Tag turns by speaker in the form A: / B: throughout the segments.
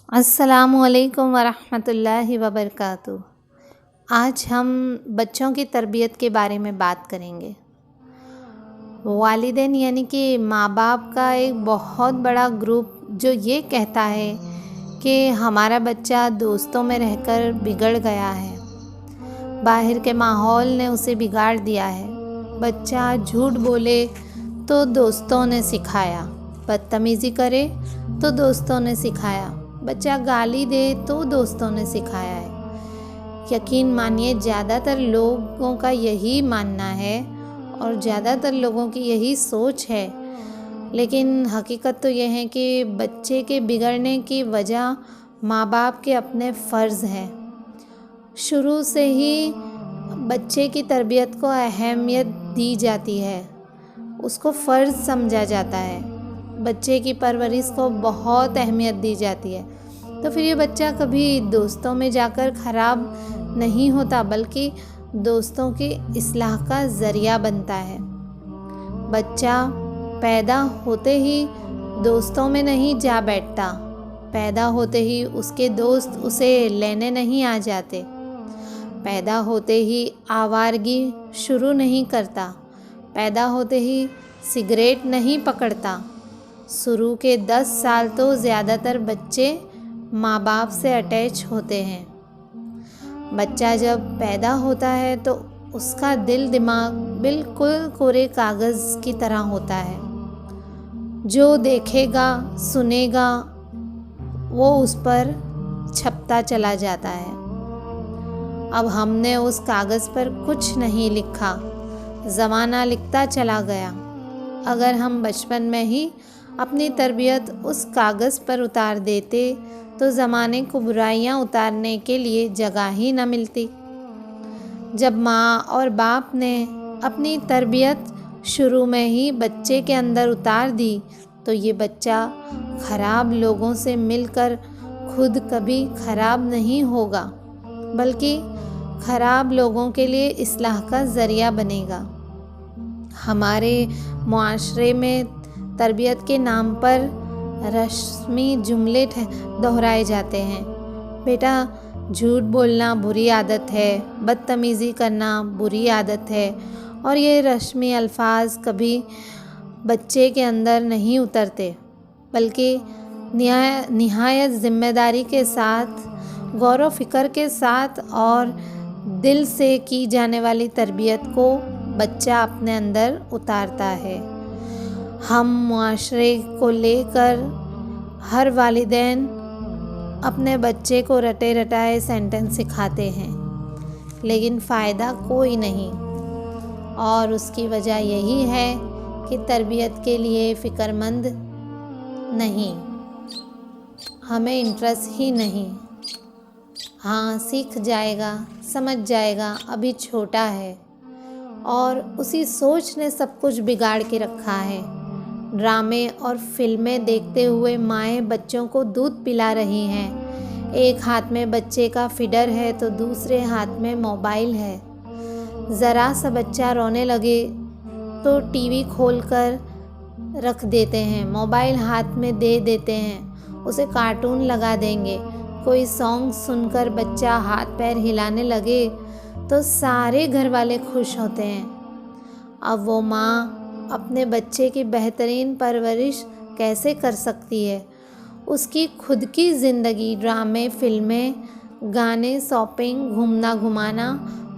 A: السلام علیکم ورحمۃ اللہ وبرکاتہ۔ آج ہم بچوں کی تربیت کے بارے میں بات کریں گے۔ والدین یعنی کہ ماں باپ کا ایک بہت بڑا گروپ جو یہ کہتا ہے کہ ہمارا بچہ دوستوں میں رہ کر بگڑ گیا ہے، باہر کے ماحول نے اسے بگاڑ دیا ہے۔ بچہ جھوٹ بولے تو دوستوں نے سکھایا، بدتمیزی کرے تو دوستوں نے سکھایا، بچہ گالی دے تو دوستوں نے سکھایا ہے۔ یقین مانیے زیادہ تر لوگوں کا یہی ماننا ہے اور زیادہ تر لوگوں کی یہی سوچ ہے، لیکن حقیقت تو یہ ہے کہ بچے کے بگڑنے کی وجہ ماں باپ کے اپنے فرض ہیں۔ شروع سے ہی بچے کی تربیت کو اہمیت دی جاتی ہے، اس کو فرض سمجھا جاتا ہے، بچے کی پرورش کو بہت اہمیت دی جاتی ہے۔ تو پھر یہ بچہ کبھی دوستوں میں جا کر خراب نہیں ہوتا بلکہ دوستوں کی اصلاح کا ذریعہ بنتا ہے۔ بچہ پیدا ہوتے ہی دوستوں میں نہیں جا بیٹھتا، پیدا ہوتے ہی اس کے دوست اسے لینے نہیں آ جاتے، پیدا ہوتے ہی آوارگی شروع نہیں کرتا، پیدا ہوتے ہی سگریٹ نہیں پکڑتا۔ شروع کے 10 سال تو زیادہ تر بچے ماں باپ سے اٹیچ ہوتے ہیں۔ بچہ جب پیدا ہوتا ہے تو اس کا دل دماغ بالکل کورے کاغذ کی طرح ہوتا ہے، جو دیکھے گا سنے گا وہ اس پر چھپتا چلا جاتا ہے۔ اب ہم نے اس کاغذ پر کچھ نہیں لکھا، زمانہ لکھتا چلا گیا۔ اگر ہم بچپن میں ہی اپنی تربیت اس کاغذ پر اتار دیتے تو زمانے کو برائیاں اتارنے کے لیے جگہ ہی نہ ملتی۔ جب ماں اور باپ نے اپنی تربیت شروع میں ہی بچے کے اندر اتار دی تو یہ بچہ خراب لوگوں سے مل کر خود کبھی خراب نہیں ہوگا بلکہ خراب لوگوں کے لیے اصلاح کا ذریعہ بنے گا۔ ہمارے معاشرے میں تربیت کے نام پر رسمی جملے دہرائے جاتے ہیں۔ بیٹا جھوٹ بولنا بری عادت ہے، بدتمیزی کرنا بری عادت ہے، اور یہ رسمی الفاظ کبھی بچے کے اندر نہیں اترتے بلکہ نہایت ذمہ داری کے ساتھ، غور و فکر کے ساتھ اور دل سے کی جانے والی تربیت کو بچہ اپنے اندر اتارتا ہے۔ ہم معاشرے کو لے کر ہر والدین اپنے بچے کو رٹے رٹائے سینٹنس سکھاتے ہیں، لیکن فائدہ کوئی نہیں، اور اس کی وجہ یہی ہے کہ تربیت کے لیے فکر مند نہیں، ہمیں انٹرسٹ ہی نہیں۔ ہاں سیکھ جائے گا، سمجھ جائے گا، ابھی چھوٹا ہے، اور اسی سوچ نے سب کچھ بگاڑ کے رکھا ہے۔ ڈرامے اور فلمیں دیکھتے ہوئے مائیں بچوں کو دودھ پلا رہی ہیں، ایک ہاتھ میں بچے کا فیڈر ہے تو دوسرے ہاتھ میں موبائل ہے۔ ذرا سا بچہ رونے لگے تو ٹی وی کھول کر رکھ دیتے ہیں، موبائل ہاتھ میں دے دیتے ہیں، اسے کارٹون لگا دیں گے۔ کوئی سانگ سن کر بچہ ہاتھ پیر ہلانے لگے تو سارے گھر والے خوش ہوتے ہیں۔ اب وہ ماں اپنے بچے کی بہترین پرورش کیسے کر سکتی ہے؟ اس کی خود کی زندگی ڈرامے، فلمیں، گانے، شاپنگ، گھومنا گھمانا،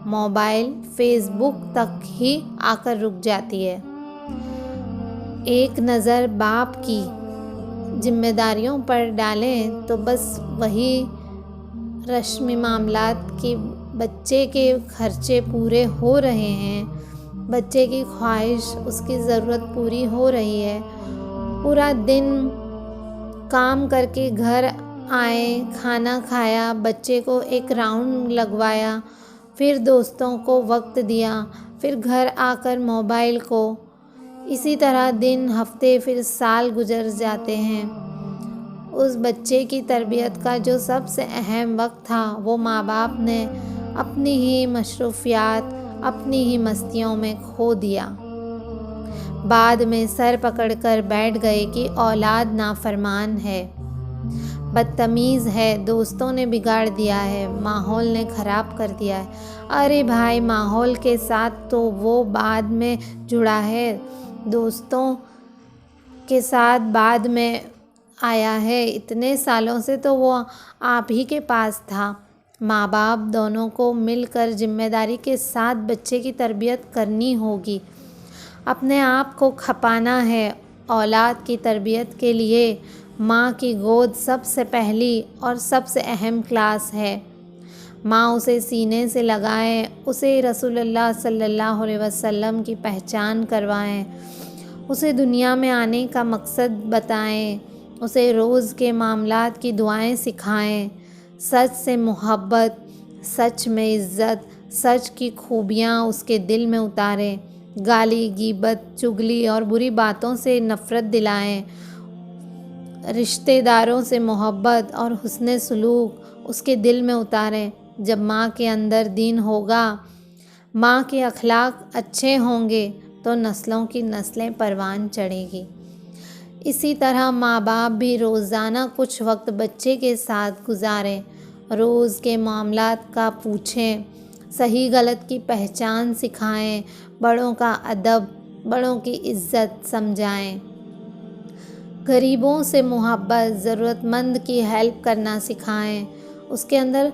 A: موبائل، فیس بک تک ہی آ کر رک جاتی ہے۔ ایک نظر باپ کی ذمہ داریوں پر ڈالیں تو بس وہی رسمی معاملات کہ بچے کے خرچے پورے ہو رہے ہیں، بچے کی خواہش، اس کی ضرورت پوری ہو رہی ہے، پورا دن کام کر کے گھر آئے، کھانا کھایا، بچے کو ایک راؤنڈ لگوایا، پھر دوستوں کو وقت دیا، پھر گھر آ کر موبائل کو، اسی طرح دن، ہفتے، پھر سال گزر جاتے ہیں۔ اس بچے کی تربیت کا جو سب سے اہم وقت تھا وہ ماں باپ نے اپنی ہی مصروفیات، اپنی ہی مستیوں میں کھو دیا۔ بعد میں سر پکڑ کر بیٹھ گئے کہ اولاد نافرمان ہے۔ بدتمیز ہے، دوستوں نے بگاڑ دیا ہے، ماحول نے خراب کر دیا ہے۔ ارے بھائی، ماحول کے ساتھ تو وہ بعد میں جڑا ہے، دوستوں کے ساتھ بعد میں آیا ہے، اتنے سالوں سے تو وہ آپ ہی کے پاس تھا۔ ماں باپ دونوں کو مل کر ذمہ داری کے ساتھ بچے کی تربیت کرنی ہوگی، اپنے آپ کو کھپانا ہے۔ اولاد کی تربیت کے لیے ماں کی گود سب سے پہلی اور سب سے اہم کلاس ہے۔ ماں اسے سینے سے لگائیں، اسے رسول اللہ صلی اللہ علیہ وسلم کی پہچان کروائیں، اسے دنیا میں آنے کا مقصد بتائیں، اسے روز کے معاملات کی دعائیں سکھائیں، سچ سے محبت، سچ میں عزت، سچ کی خوبیاں اس کے دل میں اتاریں، گالی، غیبت، چغلی اور بری باتوں سے نفرت دلائیں، رشتہ داروں سے محبت اور حسن سلوک اس کے دل میں اتاریں۔ جب ماں کے اندر دین ہوگا، ماں کے اخلاق اچھے ہوں گے تو نسلوں کی نسلیں پروان چڑھیں گی۔ اسی طرح ماں باپ بھی روزانہ کچھ وقت بچے کے ساتھ گزاریں، روز کے معاملات کا پوچھیں، صحیح غلط کی پہچان سکھائیں، بڑوں کا ادب، بڑوں کی عزت سمجھائیں، غریبوں سے محبت، ضرورت مند کی ہیلپ کرنا سکھائیں، اس کے اندر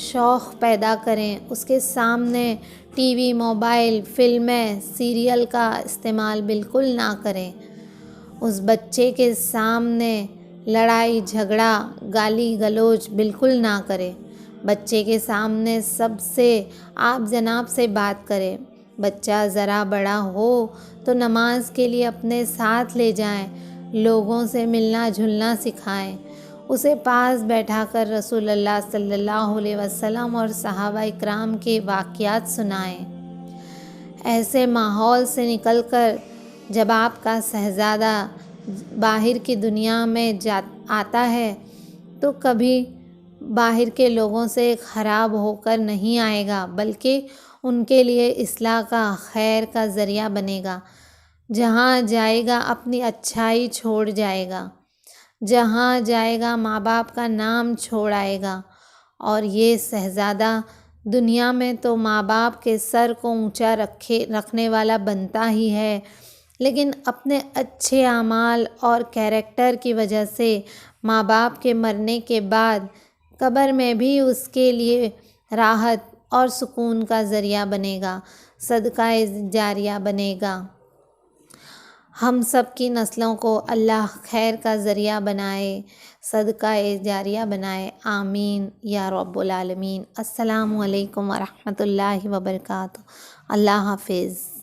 A: شوق پیدا کریں، اس کے سامنے ٹی وی، موبائل، فلمیں، سیریل کا استعمال بالکل نہ کریں۔ اس بچے کے سامنے لڑائی جھگڑا، گالی گلوچ بالکل نہ کریں۔ بچے کے سامنے سب سے آپ جناب سے بات کریں۔ بچہ ذرا بڑا ہو تو نماز کے لیے اپنے ساتھ لے جائیں، لوگوں سے ملنا جھلنا سکھائیں، اسے پاس بیٹھا کر رسول اللہ صلی اللہ علیہ وسلم اور صحابہ اکرام کے واقعات سنائیں۔ ایسے ماحول سے نکل کر جب آپ کا شہزادہ باہر کی دنیا میں آتا ہے تو کبھی باہر کے لوگوں سے خراب ہو کر نہیں آئے گا، بلکہ ان کے لیے اصلاح کا، خیر کا ذریعہ بنے گا۔ جہاں جائے گا اپنی اچھائی چھوڑ جائے گا، جہاں جائے گا ماں باپ کا نام چھوڑ آئے گا، اور یہ شہزادہ دنیا میں تو ماں باپ کے سر کو اونچا رکھنے والا بنتا ہی ہے، لیکن اپنے اچھے اعمال اور کیریکٹر کی وجہ سے ماں باپ کے مرنے کے بعد قبر میں بھی اس کے لیے راحت اور سکون کا ذریعہ بنے گا، صدقہ جاریہ بنے گا۔ ہم سب کی نسلوں کو اللہ خیر کا ذریعہ بنائے، صدقہ جاریہ بنائے، آمین یا رب العالمین۔ السلام علیکم ورحمۃ اللہ وبرکاتہ۔ اللہ حافظ۔